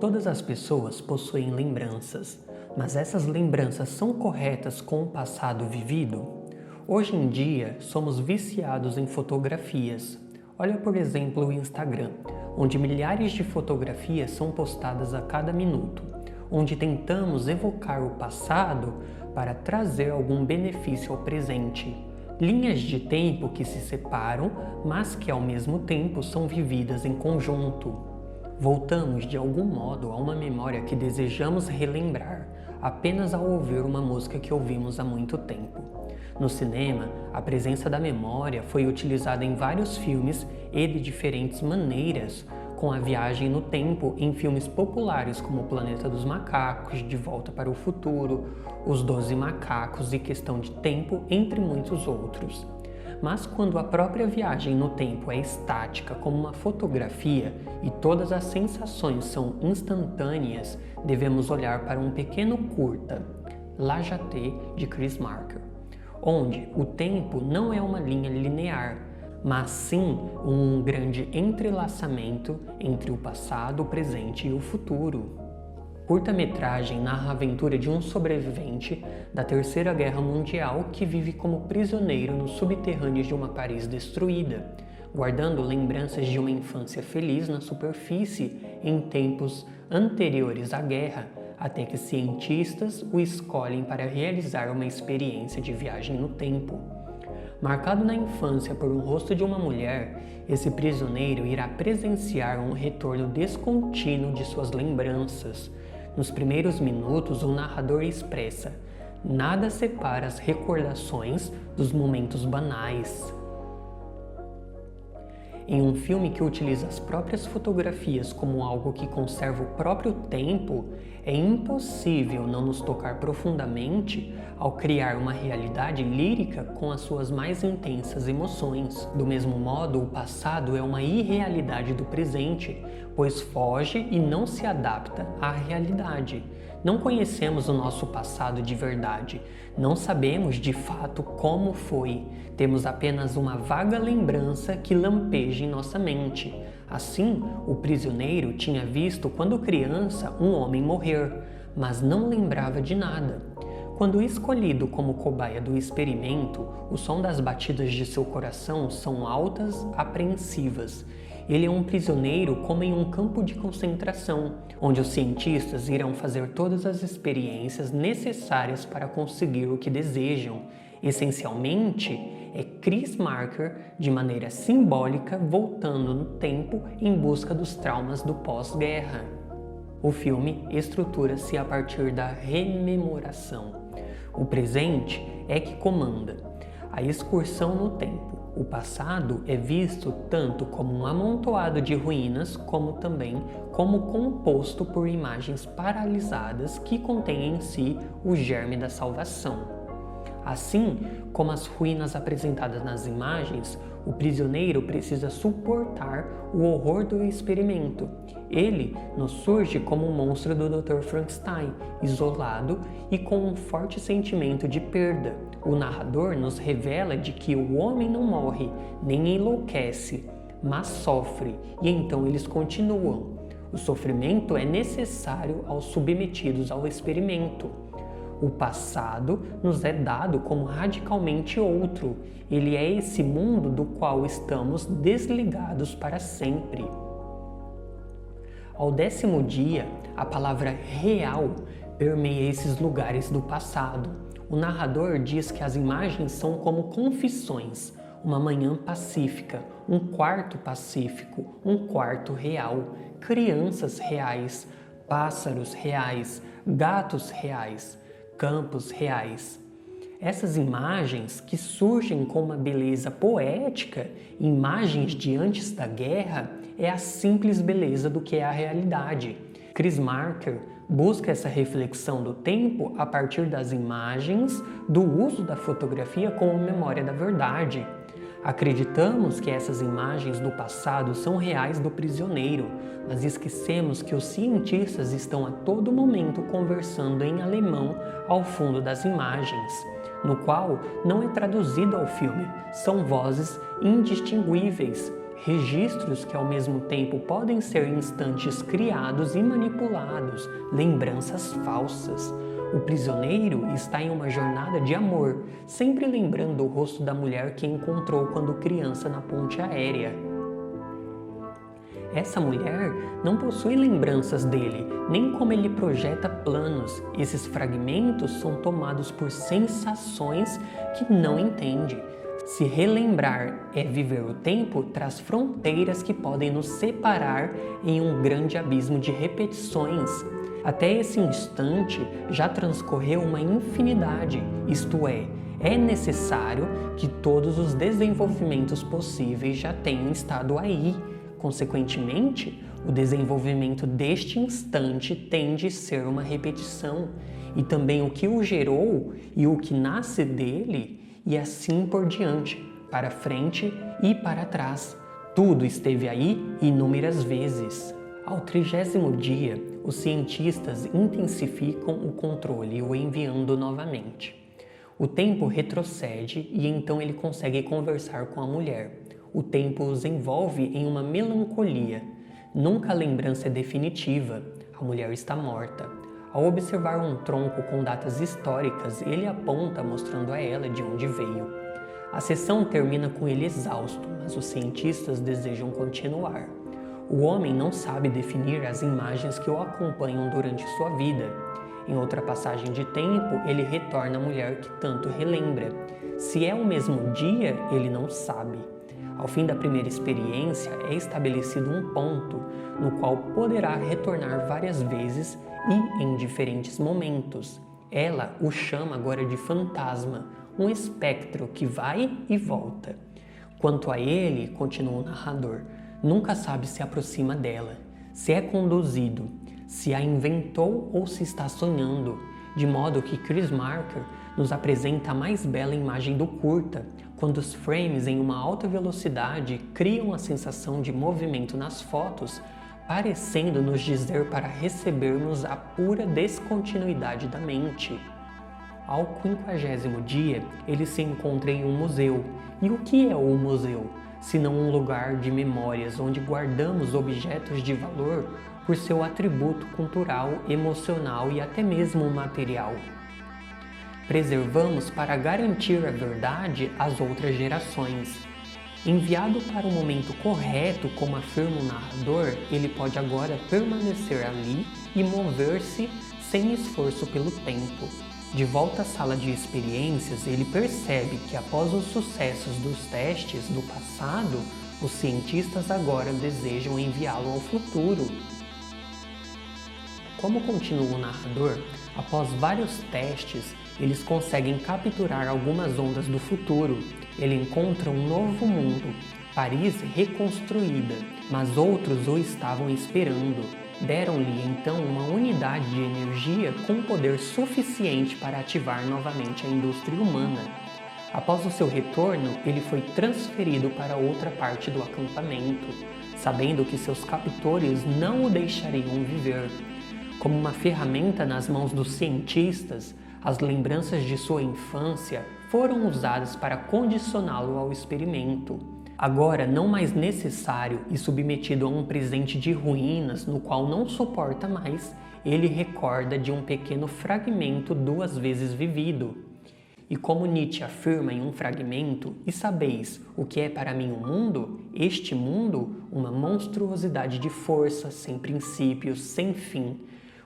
Todas as pessoas possuem lembranças, mas essas lembranças são corretas com o passado vivido? Hoje em dia, somos viciados em fotografias. Olha, por exemplo, o Instagram, onde milhares de fotografias são postadas a cada minuto, onde tentamos evocar o passado para trazer algum benefício ao presente. Linhas de tempo que se separam, mas que ao mesmo tempo são vividas em conjunto. Voltamos de algum modo a uma memória que desejamos relembrar, apenas ao ouvir uma música que ouvimos há muito tempo. No cinema, a presença da memória foi utilizada em vários filmes e de diferentes maneiras, com a viagem no tempo em filmes populares como O Planeta dos Macacos, De Volta para o Futuro, Os 12 Macacos e Questão de Tempo, entre muitos outros. Mas quando a própria viagem no tempo é estática como uma fotografia e todas as sensações são instantâneas, devemos olhar para um pequeno curta, La Jetée, de Chris Marker, onde o tempo não é uma linha linear, mas sim um grande entrelaçamento entre o passado, o presente e o futuro. Curta-metragem narra a aventura de um sobrevivente da Terceira Guerra Mundial que vive como prisioneiro nos subterrâneos de uma Paris destruída, guardando lembranças de uma infância feliz na superfície em tempos anteriores à guerra, até que cientistas o escolhem para realizar uma experiência de viagem no tempo. Marcado na infância por um rosto de uma mulher, esse prisioneiro irá presenciar um retorno descontínuo de suas lembranças. Nos primeiros minutos, o narrador expressa: nada separa as recordações dos momentos banais. Em um filme que utiliza as próprias fotografias como algo que conserva o próprio tempo, é impossível não nos tocar profundamente ao criar uma realidade lírica com as suas mais intensas emoções. Do mesmo modo, o passado é uma irrealidade do presente, pois foge e não se adapta à realidade. Não conhecemos o nosso passado de verdade, não sabemos de fato como foi, temos apenas uma vaga lembrança que lampeja em nossa mente. Assim, o prisioneiro tinha visto quando criança um homem morrer, mas não lembrava de nada. Quando escolhido como cobaia do experimento, o som das batidas de seu coração são altas, apreensivas. Ele é um prisioneiro como em um campo de concentração, onde os cientistas irão fazer todas as experiências necessárias para conseguir o que desejam. Essencialmente, é Chris Marker, de maneira simbólica, voltando no tempo em busca dos traumas do pós-guerra. O filme estrutura-se a partir da rememoração. O presente é que comanda a excursão no tempo. O passado é visto tanto como um amontoado de ruínas, como também como composto por imagens paralisadas que contêm em si o germe da salvação. Assim como as ruínas apresentadas nas imagens, o prisioneiro precisa suportar o horror do experimento. Ele nos surge como um monstro do Dr. Frankenstein, isolado e com um forte sentimento de perda. O narrador nos revela de que o homem não morre, nem enlouquece, mas sofre, e então eles continuam. O sofrimento é necessário aos submetidos ao experimento. O passado nos é dado como radicalmente outro. Ele é esse mundo do qual estamos desligados para sempre. Ao 10º dia, a palavra real permeia esses lugares do passado. O narrador diz que as imagens são como confissões, uma manhã pacífica, um quarto pacífico, um quarto real, crianças reais, pássaros reais, gatos reais, campos reais. Essas imagens, que surgem com uma beleza poética, imagens de antes da guerra, é a simples beleza do que é a realidade. Chris Marker busca essa reflexão do tempo a partir das imagens, do uso da fotografia como memória da verdade. Acreditamos que essas imagens do passado são reais do prisioneiro, mas esquecemos que os cientistas estão a todo momento conversando em alemão ao fundo das imagens, no qual não é traduzido ao filme, são vozes indistinguíveis. registros que ao mesmo tempo podem ser instantes criados e manipulados, lembranças falsas. O prisioneiro está em uma jornada de amor, sempre lembrando o rosto da mulher que encontrou quando criança na ponte aérea. Essa mulher não possui lembranças dele, nem como ele projeta planos. Esses fragmentos são tomados por sensações que não entende. Se relembrar é viver o tempo, traz fronteiras que podem nos separar em um grande abismo de repetições. Até esse instante já transcorreu uma infinidade, isto é necessário que todos os desenvolvimentos possíveis já tenham estado aí. Consequentemente, o desenvolvimento deste instante tende a ser uma repetição, e também o que o gerou e o que nasce dele, e assim por diante, para frente e para trás. Tudo esteve aí inúmeras vezes. Ao 30º dia, os cientistas intensificam o controle, o enviando novamente. O tempo retrocede e então ele consegue conversar com a mulher. O tempo os envolve em uma melancolia. Nunca a lembrança é definitiva. A mulher está morta. Ao observar um tronco com datas históricas, ele aponta mostrando a ela de onde veio. A sessão termina com ele exausto, mas os cientistas desejam continuar. O homem não sabe definir as imagens que o acompanham durante sua vida. Em outra passagem de tempo, ele retorna à mulher que tanto relembra. Se é o mesmo dia, ele não sabe. Ao fim da primeira experiência, é estabelecido um ponto, no qual poderá retornar várias vezes e em diferentes momentos. Ela o chama agora de fantasma, um espectro que vai e volta. Quanto a ele, continua o narrador, nunca sabe se aproxima dela, se é conduzido, se a inventou ou se está sonhando, de modo que Chris Marker nos apresenta a mais bela imagem do curta, quando os frames em uma alta velocidade criam a sensação de movimento nas fotos, parecendo nos dizer para recebermos a pura descontinuidade da mente. Ao 50º dia, ele se encontra em um museu. E o que é o museu? Senão um lugar de memórias onde guardamos objetos de valor por seu atributo cultural, emocional e até mesmo material. Preservamos para garantir a verdade às outras gerações. Enviado para o momento correto, como afirma o narrador, ele pode agora permanecer ali e mover-se sem esforço pelo tempo. De volta à sala de experiências, ele percebe que após os sucessos dos testes do passado, os cientistas agora desejam enviá-lo ao futuro. Como continua o narrador, após vários testes, eles conseguem capturar algumas ondas do futuro. Ele encontra um novo mundo, Paris reconstruída, mas outros o estavam esperando. Deram-lhe então uma unidade de energia com poder suficiente para ativar novamente a indústria humana. Após o seu retorno, ele foi transferido para outra parte do acampamento, sabendo que seus captores não o deixariam viver. Como uma ferramenta nas mãos dos cientistas, as lembranças de sua infância foram usadas para condicioná-lo ao experimento. Agora não mais necessário e submetido a um presente de ruínas no qual não suporta mais, ele recorda de um pequeno fragmento 2 vezes vivido. E como Nietzsche afirma em um fragmento, e sabeis o que é para mim o mundo? Este mundo, uma monstruosidade de força, sem princípios, sem fim,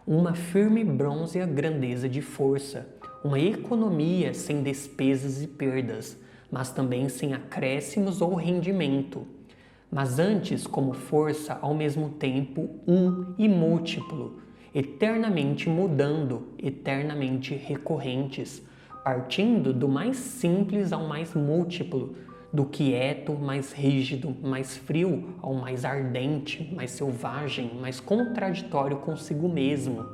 uma firme brônzea grandeza de força, uma economia sem despesas e perdas, mas também sem acréscimos ou rendimento, mas antes como força ao mesmo tempo e múltiplo, eternamente mudando, eternamente recorrentes, partindo do mais simples ao mais múltiplo, do quieto, mais rígido, mais frio, ao mais ardente, mais selvagem, mais contraditório consigo mesmo.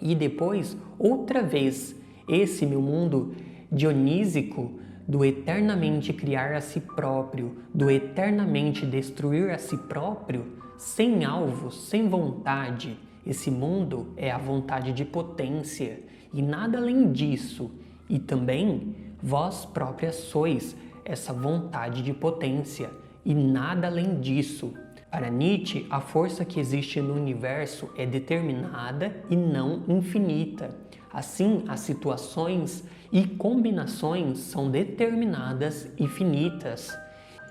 E depois, outra vez, esse meu mundo dionísico, do eternamente criar a si próprio, do eternamente destruir a si próprio, sem alvo, sem vontade. Esse mundo é a vontade de potência, e nada além disso. E também, vós próprias sois essa vontade de potência, e nada além disso. Para Nietzsche, a força que existe no universo é determinada e não infinita. Assim, as situações e combinações são determinadas e finitas.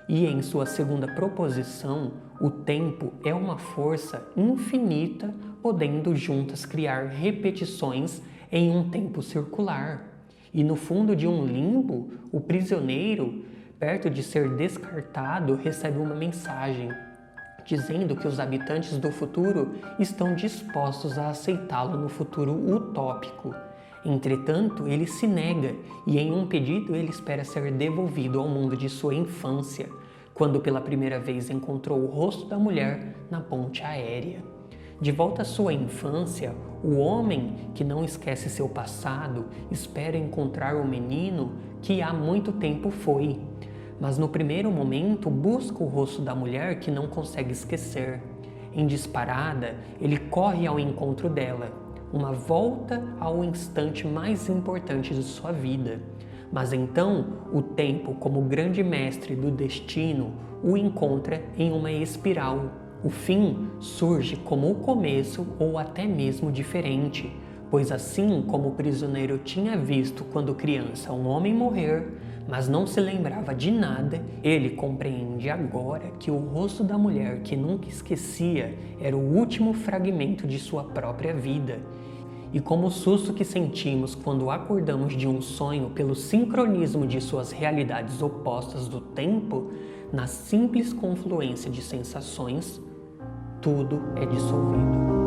E em sua segunda proposição, o tempo é uma força infinita, podendo juntas criar repetições em um tempo circular. E no fundo de um limbo, o prisioneiro, perto de ser descartado, recebe uma mensagem, dizendo que os habitantes do futuro estão dispostos a aceitá-lo no futuro utópico. Entretanto, ele se nega e em um pedido ele espera ser devolvido ao mundo de sua infância, quando pela primeira vez encontrou o rosto da mulher na ponte aérea. De volta à sua infância, o homem que não esquece seu passado espera encontrar o menino que há muito tempo foi. Mas no primeiro momento busca o rosto da mulher que não consegue esquecer. Em disparada, ele corre ao encontro dela, uma volta ao instante mais importante de sua vida. Mas então, o tempo, como grande mestre do destino, o encontra em uma espiral. O fim surge como o começo ou até mesmo diferente, pois assim como o prisioneiro tinha visto quando criança um homem morrer, mas não se lembrava de nada, ele compreende agora que o rosto da mulher que nunca esquecia era o último fragmento de sua própria vida. E como o susto que sentimos quando acordamos de um sonho pelo sincronismo de suas realidades opostas do tempo, na simples confluência de sensações, tudo é dissolvido.